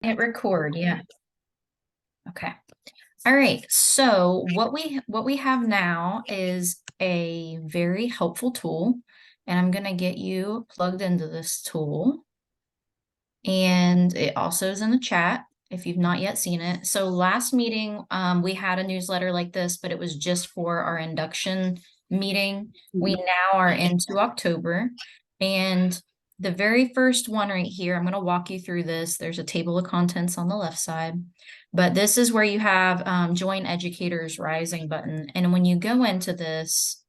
Hit record, yeah. Okay. All right. So what we have now is a very helpful tool, and I'm gonna get you plugged into this tool. And it also is in the chat if you've not yet seen it. So last meeting, we had a newsletter like this, but it was just for our induction meeting. We now are into October, and the very first one right here, I'm going to walk you through this. There's a table of contents on the left side, but this is where you have Join Educators Rising button. And when you go into this,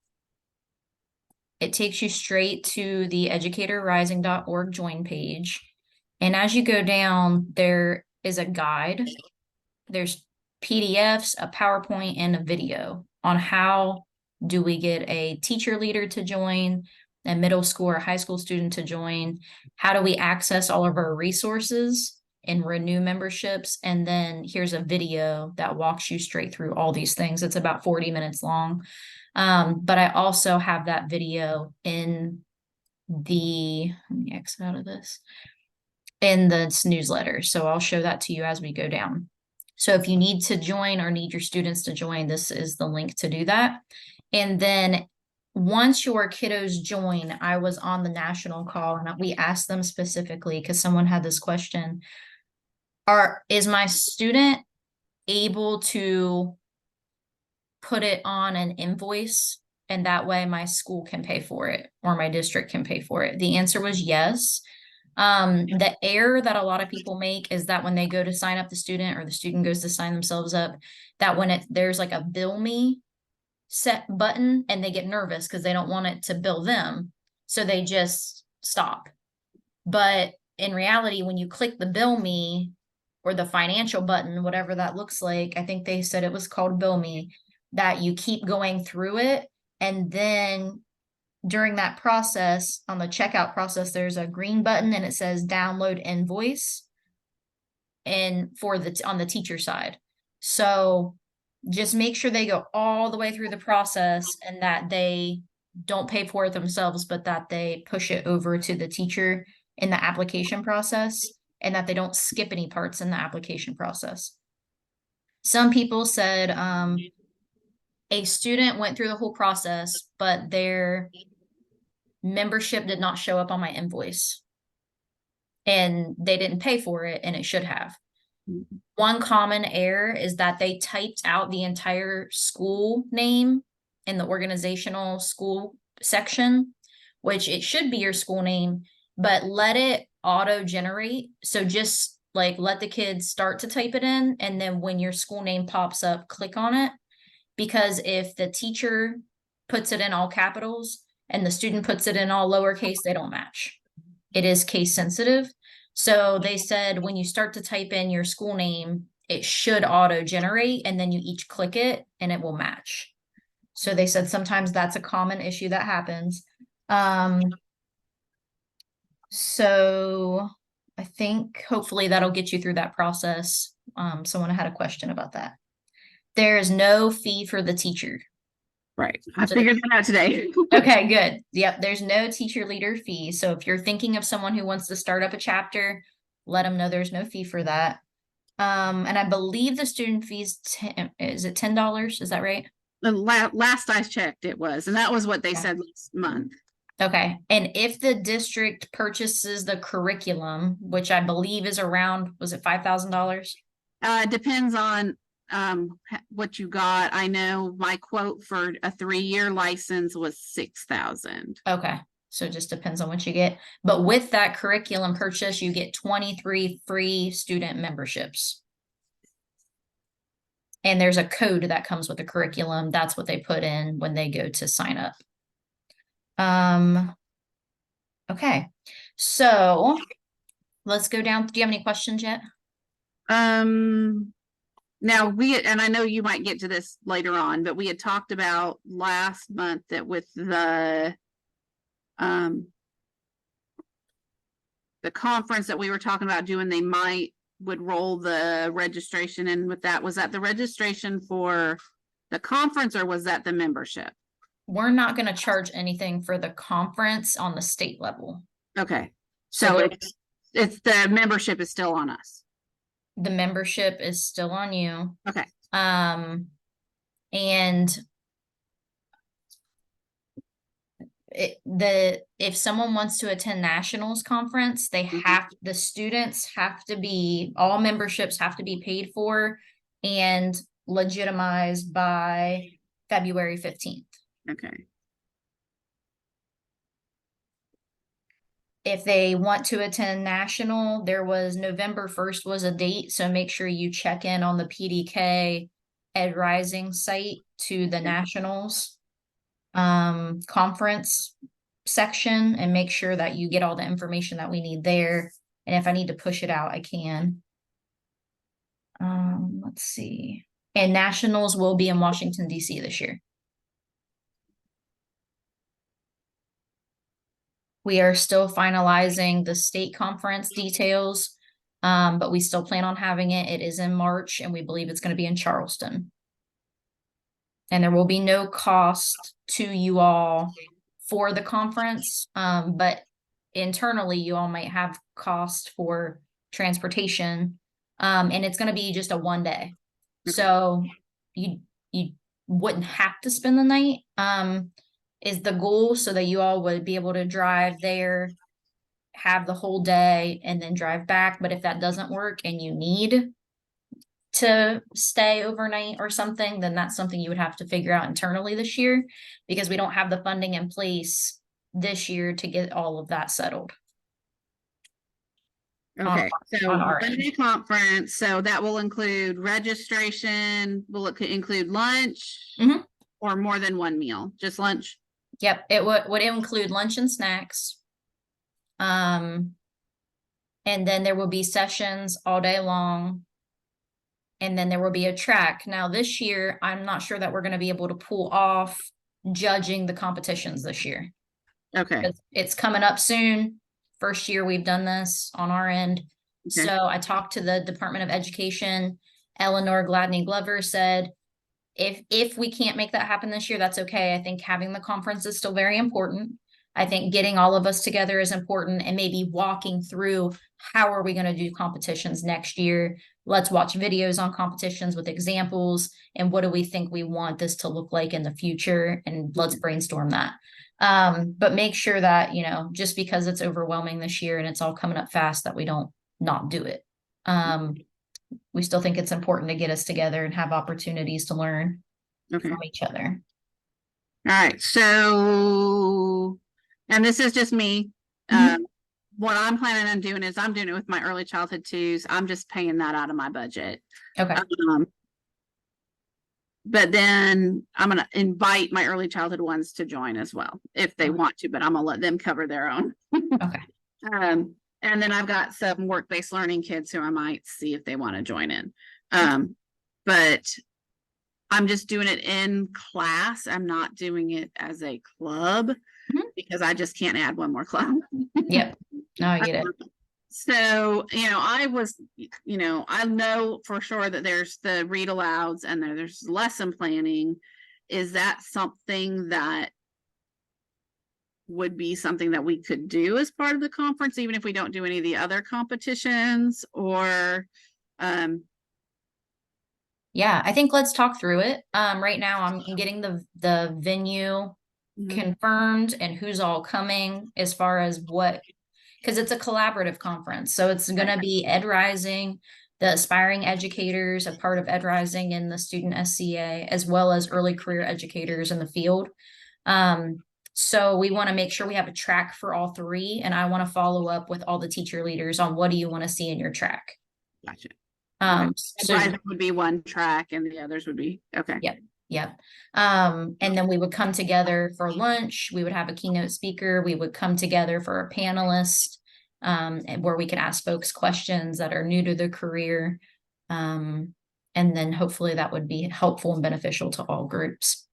it takes you straight to the educatorrising.org join page. And as you go down, there is a guide. There's PDFs, a PowerPoint, and a video on how do we get a teacher leader to join, a middle school or high school student to join, how do we access all of our resources and renew memberships, and then here's a video that walks you straight through all these things. It's about 40 minutes long. But I also have that video in let me exit out of this, in this newsletter. So I'll show that to you as we go down. So if you need to join or need your students to join, this is the link to do that. And then once your kiddos join, I was on the national call and we asked them specifically because someone had this question. Is my student able to put it on an invoice and that way my school can pay for it or my district can pay for it? The answer was yes. The error that a lot of people make is that when they go to sign up the student or the student goes to sign themselves up, that when there's like a bill me set button and they get nervous because they don't want it to bill them. So they just stop. But in reality, when you click the bill me or the financial button, whatever that looks like, I think they said it was called bill me, that you keep going through it. And then during that process, on the checkout process, there's a green button and it says download invoice and on the teacher side. So just make sure they go all the way through the process and that they don't pay for it themselves, but that they push it over to the teacher in the application process and that they don't skip any parts in the application process. Some people said a student went through the whole process, but their membership did not show up on my invoice and they didn't pay for it and it should have. One common error is that they typed out the entire school name in the organizational school section, which it should be your school name, but let it auto generate. So just like let the kids start to type it in. And then when your school name pops up, click on it. Because if the teacher puts it in all capitals and the student puts it in all lowercase, they don't match. It is case sensitive. So they said when you start to type in your school name, it should auto generate and then you each click it and it will match. So they said sometimes that's a common issue that happens. So I think hopefully that'll get you through that process. Someone had a question about that. There is no fee for the teacher. Right. I figured that out today. Okay, good. Yep. There's no teacher leader fee. So if you're thinking of someone who wants to start up a chapter, let them know there's no fee for that. And I believe the student fees, is it $10? Is that right? The last I checked, it was, and that was what they said last month. Okay. And if the district purchases the curriculum, which I believe is around, was it $5,000? It depends on what you got. I know my quote for a 3-year license was $6,000. Okay. So it just depends on what you get. But with that curriculum purchase, you get 23 free student memberships. And there's a code that comes with the curriculum. That's what they put in when they go to sign up. Okay. So let's go down. Do you have any questions yet? Now and I know you might get to this later on, but we had talked about last month that with the conference that we were talking about doing, they would roll the registration in with that. Was that the registration for the conference or was that the membership? We're not going to charge anything for the conference on the state level. Okay. So it's the membership is still on us. The membership is still on you. Okay. And if someone wants to attend nationals conference, the students have to be, all memberships have to be paid for and legitimized by February 15th. Okay. If they want to attend national, there was November 1st was a date, so make sure you check in on the PDK Ed Rising site to the nationals conference section and make sure that you get all the information that we need there. And if I need to push it out, I can. Let's see. And nationals will be in Washington, D.C. this year. We are still finalizing the state conference details, but we still plan on having it. It is in March, and we believe it's going to be in Charleston. And there will be no cost to you all for the conference, but internally, you all might have cost for transportation, and it's going to be just a 1 day. Okay. So you wouldn't have to spend the night. Is the goal so that you all would be able to drive there, have the whole day, and then drive back. But if that doesn't work and you need to stay overnight or something, then that's something you would have to figure out internally this year, because we don't have the funding in place this year to get all of that settled. Okay, so on our one-day conference, so that will include registration, will it include lunch? Mhm. Or more than one meal, just lunch? Yep, it would include lunch and snacks. And then there will be sessions all day long. And then there will be a track. Now this year, I'm not sure that we're going to be able to pull off judging the competitions this year. Okay, It's coming up soon. First year we've done this on our end. Okay. So I talked to the Department of Education. Eleanor Gladney Glover said, if we can't make that happen this year, that's okay. I think having the conference is still very important. I think getting all of us together is important, and maybe walking through how are we going to do competitions next year. Let's watch videos on competitions with examples, and what do we think we want this to look like in the future, and let's brainstorm that. But make sure that, just because it's overwhelming this year and it's all coming up fast, that we don't not do it. We still think it's important to get us together and have opportunities to learn okay, from each other. all right, so, and this is just me. Mhm. What I'm planning on doing is I'm doing it with my early childhood twos. I'm just paying that out of my budget. Okay. But then I'm gonna invite my early childhood ones to join as well, if they Okay. want to, but I'm gonna let them cover their own. Okay. And then I've got some work-based learning kids who I might see if they want to join in. But I'm just doing it in class. I'm not doing it as a club because I just can't add one more club. Yep. No, I get it. So, I know for sure that there's the read alouds and there's lesson planning. Is that something that would be something that we could do as part of the conference, even if we don't do any of the other competitions? Or Yeah, I think let's talk through it. Right now I'm getting the venue confirmed and who's all coming as far as what, because it's a collaborative conference. So it's going to be Ed Rising, the aspiring educators, a part of Ed Rising in the student SCA, as well as early career educators in the field. So we want to make sure we have a track for all three. And I want to follow up with all the teacher leaders on what do you want to see in your track. Gotcha. So Rising would be one track and the others would be, okay. Yep. And then we would come together for lunch. We would have a keynote speaker. We would come together for a panelist, where we can ask folks questions that are new to their career. And then hopefully that would be helpful and beneficial to all groups.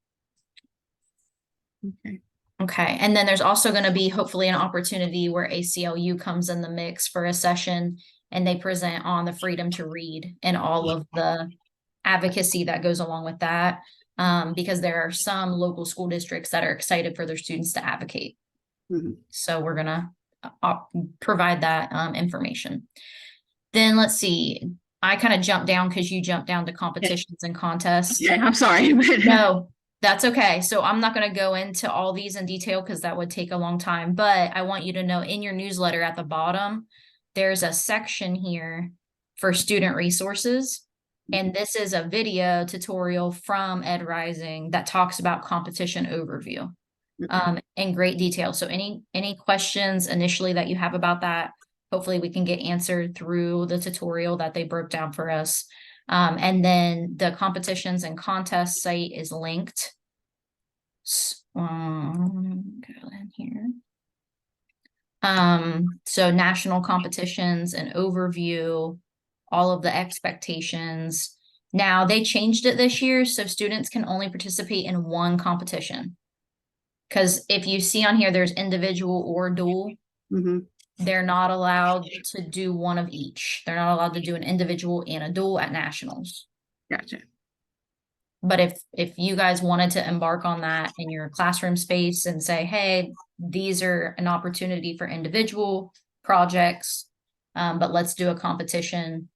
Okay. Okay. And then there's also going to be hopefully an opportunity where ACLU comes in the mix for a session and they present on the freedom to read and all of the advocacy that goes along with that. Because there are some local school districts that are excited for their students to advocate. So we're going to provide that information. Then let's see. I kind of jumped down because you jumped down to competitions and contests. Yeah, I'm sorry. No, that's okay. So I'm not going to go into all these in detail because that would take a long time. But I want you to know in your newsletter at the bottom, there's a section here for student resources. And this is a video tutorial from Ed Rising that talks about competition overview in great detail. So any questions initially that you have about that, hopefully we can get answered through the tutorial that they broke down for us. And then the competitions and contests site is linked. Go in here. So national competitions and overview, all of the expectations. Now they changed it this year, so students can only participate in one competition. Because if you see on here, there's individual or dual. Hmm. They're not allowed to do one of each. They're not allowed to do an individual and a dual at nationals. Gotcha. But if you guys wanted to embark on that in your classroom space and say, hey, these are an opportunity for individual projects, but let's do a competition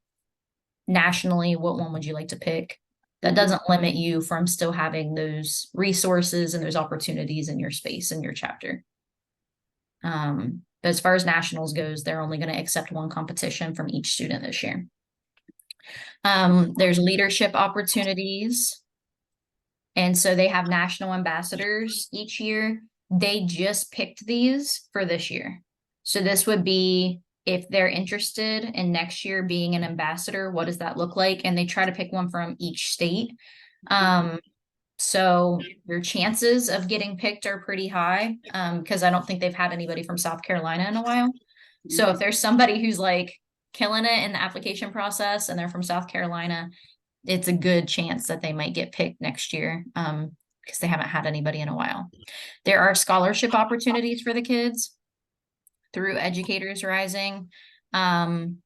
nationally, what one would you like to pick? That doesn't limit you from still having those resources and those opportunities in your space in your chapter. But as far as nationals goes, they're only going to accept one competition from each student this year. There's leadership opportunities. And so they have national ambassadors each year. They just picked these for this year. So this would be if they're interested in next year being an ambassador, what does that look like? And they try to pick one from each state. So your chances of getting picked are pretty high because I don't think they've had anybody from South Carolina in a while. So if there's somebody who's like killing it in the application process and they're from South Carolina, it's a good chance that they might get picked next year because they haven't had anybody in a while. There are scholarship opportunities for the kids through Educators Rising. So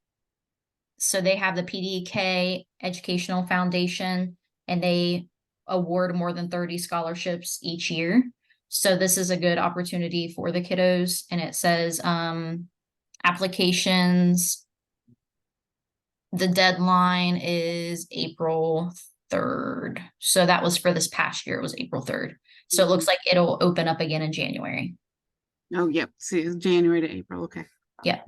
they have the PDK Educational Foundation, and they award more than 30 scholarships each year. So this is a good opportunity for the kiddos. And it says applications, the deadline is April 3rd. So that was for this past year. It was April 3rd. So it looks like it'll open up again in January. Oh, yep. See, it's January to April. Okay. Yeah.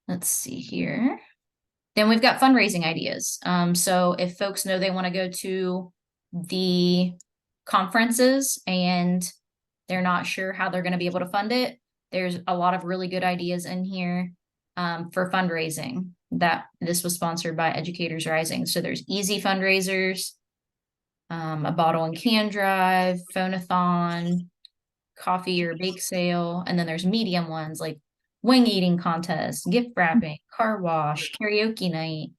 Let's see here. Then we've got fundraising ideas. So if folks know they want to go to the conferences and they're not sure how they're going to be able to fund it, there's a lot of really good ideas in here for fundraising. That this was sponsored by Educators Rising. So there's easy fundraisers, a bottle and can drive, phone-a-thon, coffee or bake sale, and then there's medium ones like wing eating contest, gift wrapping, car wash, karaoke night,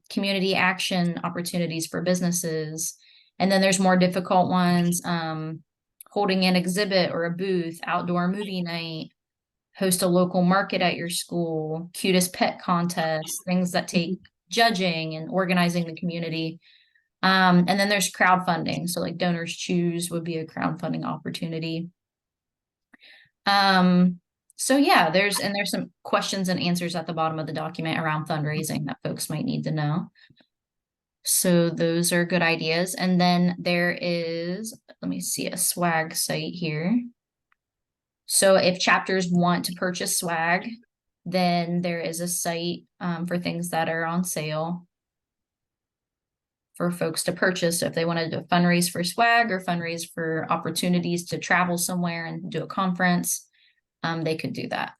community action opportunities for businesses. And then there's more difficult ones, holding an exhibit or a booth, outdoor movie night, host a local market at your school, cutest pet contest, things that take judging and organizing the community. And then there's crowdfunding. So like Donors Choose would be a crowdfunding opportunity. So yeah, there's some questions and answers at the bottom of the document around fundraising that folks might need to know. So those are good ideas. And then there is, let me see, a swag site here. So if chapters want to purchase swag, then there is a site for things that are on sale for folks to purchase. So if they wanted to fundraise for swag or fundraise for opportunities to travel somewhere and do a conference, they could do that.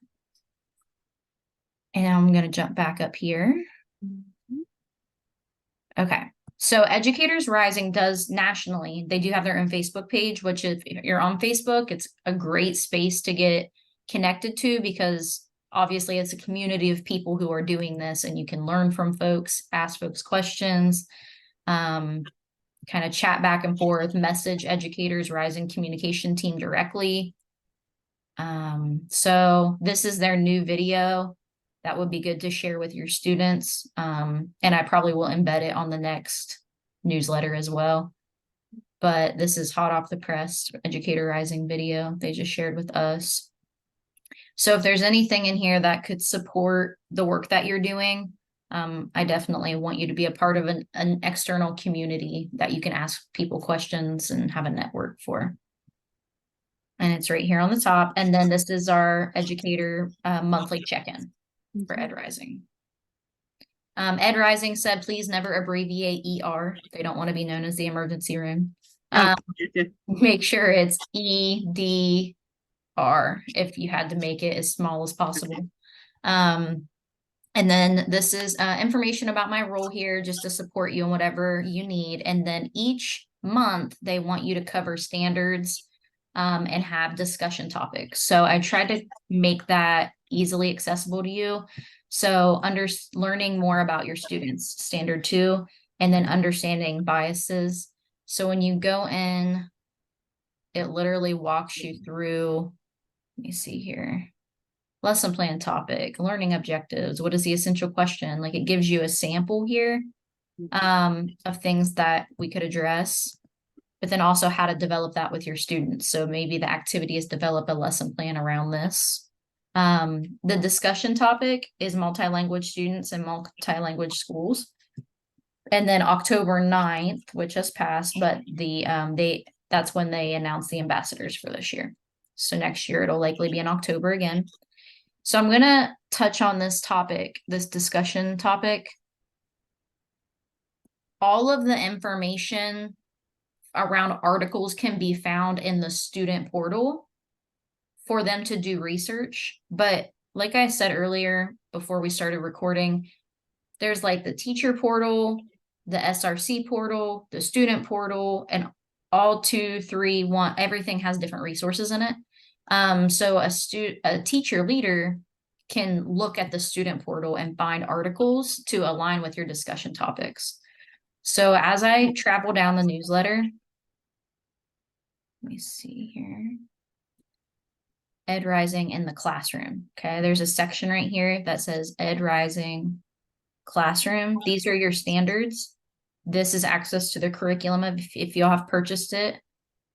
And I'm going to jump back up here. Okay. So Educators Rising does nationally. They do have their own Facebook page, which if you're on Facebook, it's a great space to get connected to because obviously it's a community of people who are doing this and you can learn from folks, ask folks questions, kind of chat back and forth, message Educators Rising communication team directly. So this is their new video that would be good to share with your students. And I probably will embed it on the next newsletter as well. But this is hot off the press Educator Rising video they just shared with us. So if there's anything in here that could support the work that you're doing, I definitely want you to be a part of an external community that you can ask people questions and have a network for. And it's right here on the top. And then this is our educator monthly check-in for Ed Rising. Ed Rising said, please never abbreviate ER. They don't want to be known as the emergency room. Make sure it's EDR if you had to make it as small as possible. And then this is information about my role here just to support you in whatever you need. And then each month they want you to cover standards and have discussion topics. So I tried to make that easily accessible to you. So learning more about your students, standard 2, and then understanding biases. So when you go in, it literally walks you through, let me see here. Lesson plan topic, learning objectives, what is the essential question? Like it gives you a sample here of things that we could address, but then also how to develop that with your students. So maybe the activity is develop a lesson plan around this. The discussion topic is multilanguage students and multilanguage schools. And then October 9th, which has passed, but that's when they announce the ambassadors for this year. So next year it'll likely be in October again. So I'm going to touch on this topic, this discussion topic. All of the information around articles can be found in the student portal for them to do research. But like I said earlier, before we started recording, there's like the teacher portal, the SRC portal, the student portal, and all 2, 3, 1, everything has different resources in it. So a teacher leader can look at the student portal and find articles to align with your discussion topics. So as I travel down the newsletter, let me see here. Ed Rising in the classroom. Okay, there's a section right here that says Ed Rising classroom. These are your standards. This is access to the curriculum if you have purchased it.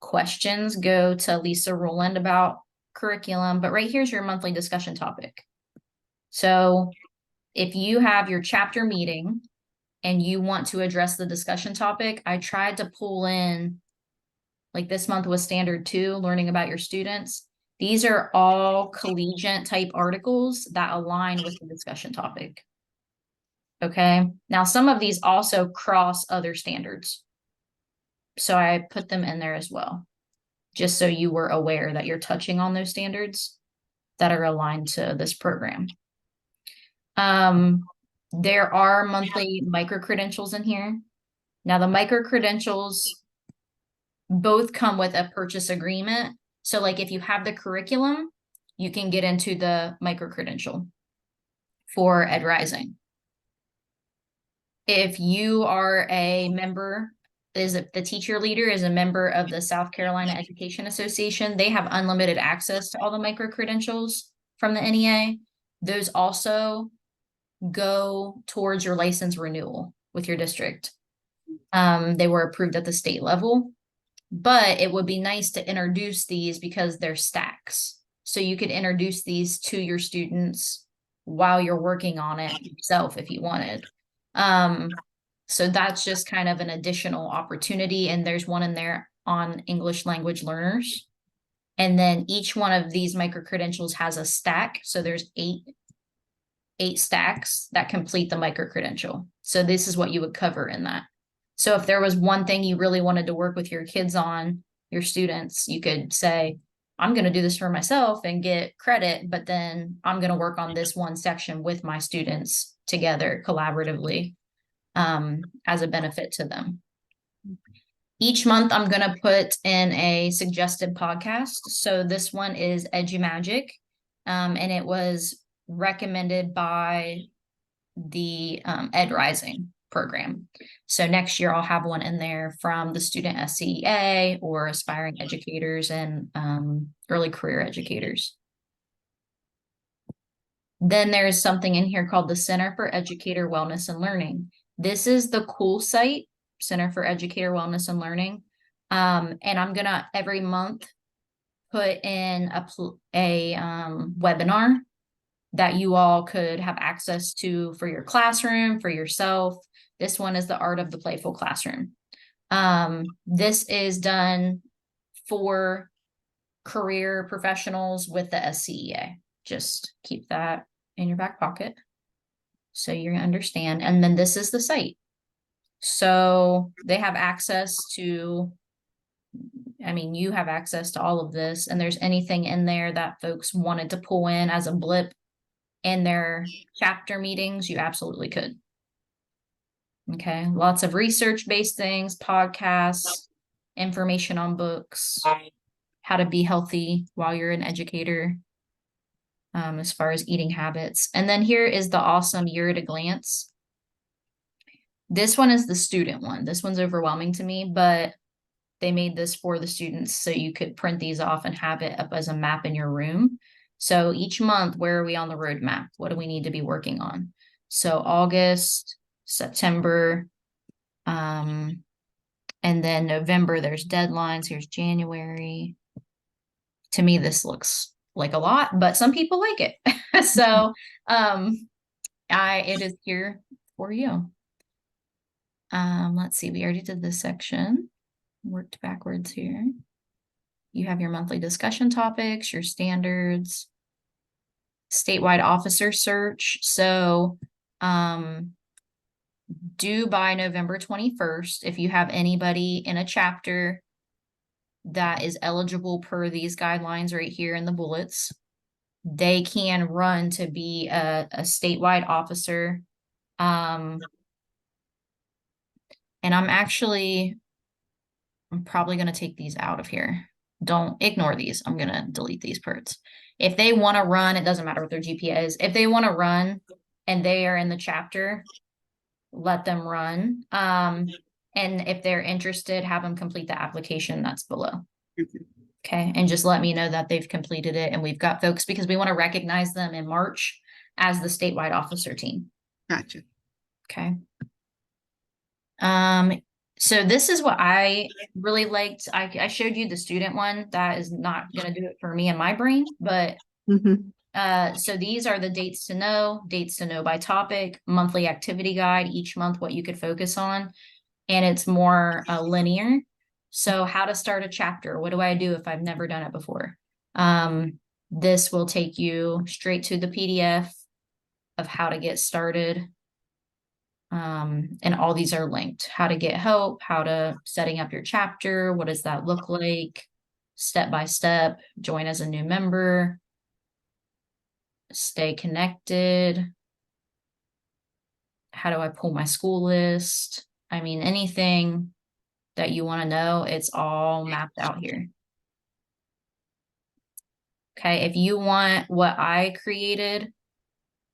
Questions go to Lisa Rowland about curriculum, but right here's your monthly discussion topic. So if you have your chapter meeting and you want to address the discussion topic, I tried to pull in, like this month was standard 2, learning about your students. These are all collegiate type articles that align with the discussion topic. Okay, now some of these also cross other standards. So I put them in there as well, just so you were aware that you're touching on those standards that are aligned to this program. There are monthly micro-credentials in here. Now the micro-credentials both come with a purchase agreement. So like if you have the curriculum, you can get into the micro-credential for Ed Rising. If you are a member, the teacher leader is a member of the South Carolina Education Association, they have unlimited access to all the micro-credentials from the NEA. Those also go towards your license renewal with your district. They were approved at the state level, but it would be nice to introduce these because they're stacks. So you could introduce these to your students while you're working on it yourself if you wanted. So that's just kind of an additional opportunity. And there's one in there on English language learners. And then each one of these micro-credentials has a stack. So there's eight stacks that complete the micro-credential. So this is what you would cover in that. So if there was one thing you really wanted to work with your kids on, your students, you could say, I'm going to do this for myself and get credit, but then I'm going to work on this one section with my students together collaboratively as a benefit to them. Each month, I'm going to put in a suggested podcast. So this one is EduMagic, and it was recommended by the Ed Rising program. So next year, I'll have one in there from the student SCEA or aspiring educators and early career educators. Then there's something in here called the Center for Educator Wellness and Learning. This is the cool site, Center for Educator Wellness and Learning. And I'm gonna every month put in a webinar that you all could have access to for your classroom, for yourself. This one is the Art of the Playful Classroom. This is done for career professionals with the SCEA. Just keep that in your back pocket so you understand. And then this is the site. So they have access to, I mean, you have access to all of this, and there's anything in there that folks wanted to pull in as a blip in their chapter meetings, you absolutely could. Okay, lots of research-based things, podcasts, information on books, how to be healthy while you're an educator, as far as eating habits. And then here is the awesome Year at a Glance. This one is the student one. This one's overwhelming to me, but they made this for the students so you could print these off and have it up as a map in your room. So each month, where are we on the roadmap? What do we need to be working on? So August, September, and then November, there's deadlines. Here's January. To me, this looks like a lot, but some people like it. So it is here for you. Let's see, we already did this section. Worked backwards here. You have your monthly discussion topics, your standards, statewide officer search. So due by November 21st, if you have anybody in a chapter that is eligible per these guidelines right here in the bullets, they can run to be a statewide officer. And I'm probably going to take these out of here. Don't ignore these. I'm going to delete these parts. If they want to run, it doesn't matter what their GPA is. If they want to run and they are in the chapter, let them run. And if they're interested, have them complete the application that's below. Okay. And just let me know that they've completed it. And we've got folks, because we want to recognize them in March as the statewide officer team. Gotcha. Okay. So this is what I really liked. I showed you the student one. That is not going to do it for me and my brain, but so these are the dates to know by topic, monthly activity guide, each month what you could focus on, and it's more linear. So how to start a chapter. What do I do if I've never done it before? This will take you straight to the PDF of how to get started. And all these are linked. How to get help, how to setting up your chapter, what does that look like, step by step, join as a new member, stay connected, how do I pull my school list? I mean, anything that you want to know, it's all mapped out here. Okay, if you want what I created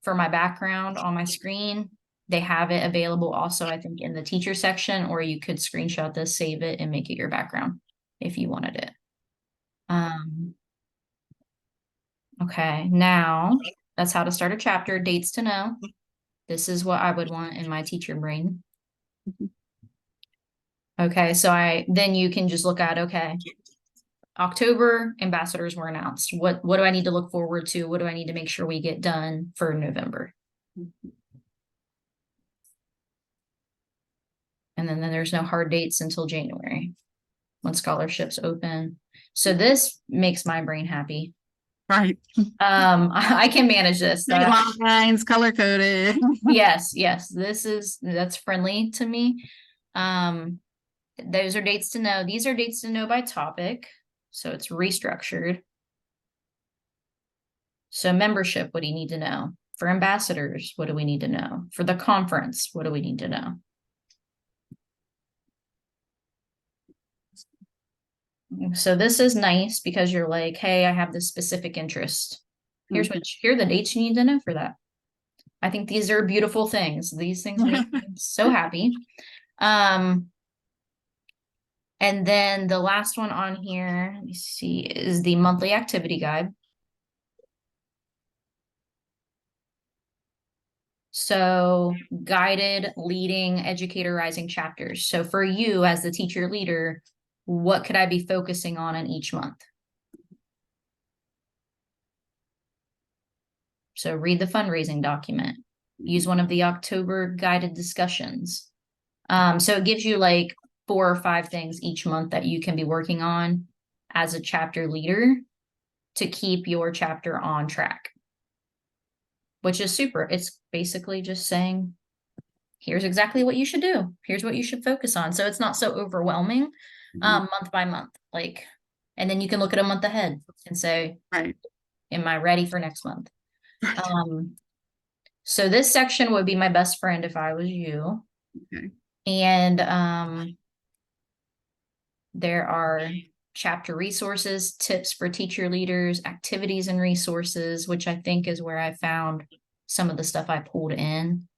for my background on my screen, they have it available also, I think, in the teacher section, or you could screenshot this, save it, and make it your background if you wanted it. Okay, now that's how to start a chapter, dates to know. This is what I would want in my teacher brain. Okay, so then you can just look at, okay, October ambassadors were announced. What do I need to look forward to? What do I need to make sure we get done for November? And then there's no hard dates until January when scholarships open. So this makes my brain happy. Right. I can manage this. Lines, color coded. Yes, that's friendly to me. Those are dates to know. These are dates to know by topic. So it's restructured. So membership, what do you need to know? For ambassadors, what do we need to know? For the conference, what do we need to know? So this is nice because you're like, hey, I have this specific interest. Here are the dates you need to know for that. I think these are beautiful things. These things make me so happy. And then the last one on here, let me see, is the monthly activity guide. So guided leading educator rising chapters. So for you as the teacher leader, what could I be focusing on in each month? So read the fundraising document, use one of the October guided discussions. So it gives you like 4 or 5 things each month that you can be working on as a chapter leader to keep your chapter on track, which is super. It's basically just saying, here's exactly what you should do. Here's what you should focus on. So it's not so overwhelming, month by month, like, and then you can look at a month ahead and say, Right. am I ready for next month? So this section would be my best friend if I was you. Okay. And there are chapter resources, tips for teacher leaders, activities and resources, which I think is where I found some of the stuff I pulled in.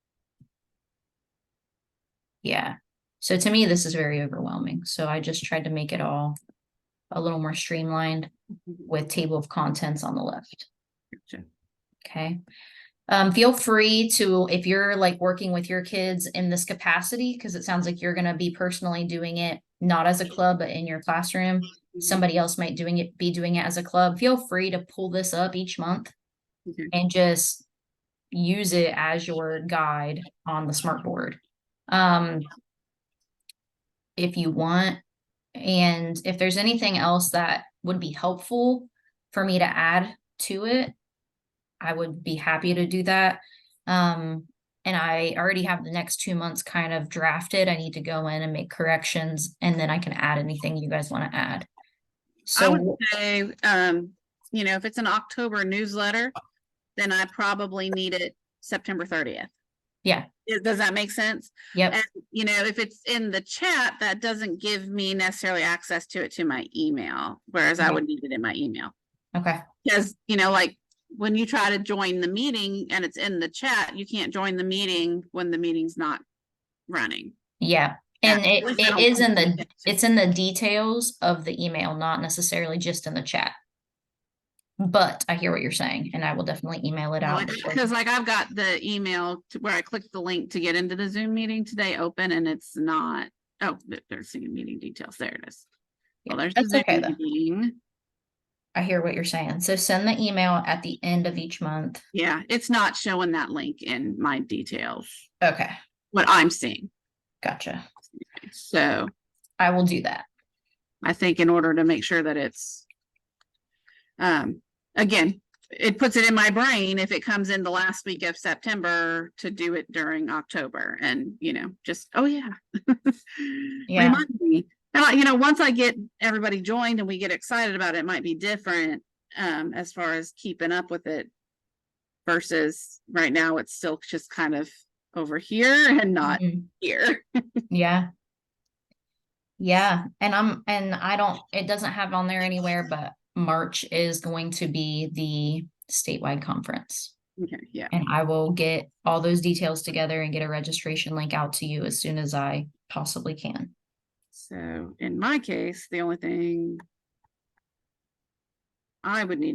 Yeah. So to me, this is very overwhelming. So I just tried to make it all a little more streamlined with table of contents on the left. Gotcha. Okay. Feel free to, if you're like working with your kids in this capacity, because it sounds like you're going to be personally doing it, not as a club, but in your classroom, somebody else might be doing it as a club. Feel free to pull this up each month Okay. and just use it as your guide on the smartboard. If you want, and if there's anything else that would be helpful for me to add to it, I would be happy to do that. And I already have the next 2 months kind of drafted. I need to go in and make corrections, and then I can add anything you guys want to add. I would So say, you know, if it's an October newsletter, then I probably need it September 30th. yeah, Does that make sense? yep, And, you know, if it's in the chat, that doesn't give me necessarily access to it to my email, whereas I Okay. would need it in my email. okay, Because, you know, like when you try to join the meeting and it's in the chat, you can't join the meeting when the meeting's not running. yeah. Yeah, And at least I it don't is in think the, it is. it's in the details of the email, not necessarily just in the chat. But I hear what you're saying, and I will definitely email it out. Because like I've got the email to where I clicked the link to get into the Zoom meeting today open and it's not, oh, they're seeing meeting details. There it is. Well, there's the That's Zoom okay though. meeting. I hear what you're saying. So send the email at the end of each month. Yeah, it's not showing that link in my details, Okay, what I'm seeing. gotcha. So I will do that. I think in order to make sure that it's, again, it puts it in my brain if it comes in the last week of September to do it during October and, you know, just, oh yeah. Yeah. Remind me. And, you know, once I get everybody joined and we get excited about it, it might be different as far as keeping up with it versus right now it's still just kind of over here and not Mhm. here. Yeah. Yeah. And I don't, it doesn't have on there anywhere, but March is going to be the statewide conference. Okay, yeah. And I will get all those details together and get a registration link out to you as soon as I possibly can. So in my case, the only thing I would need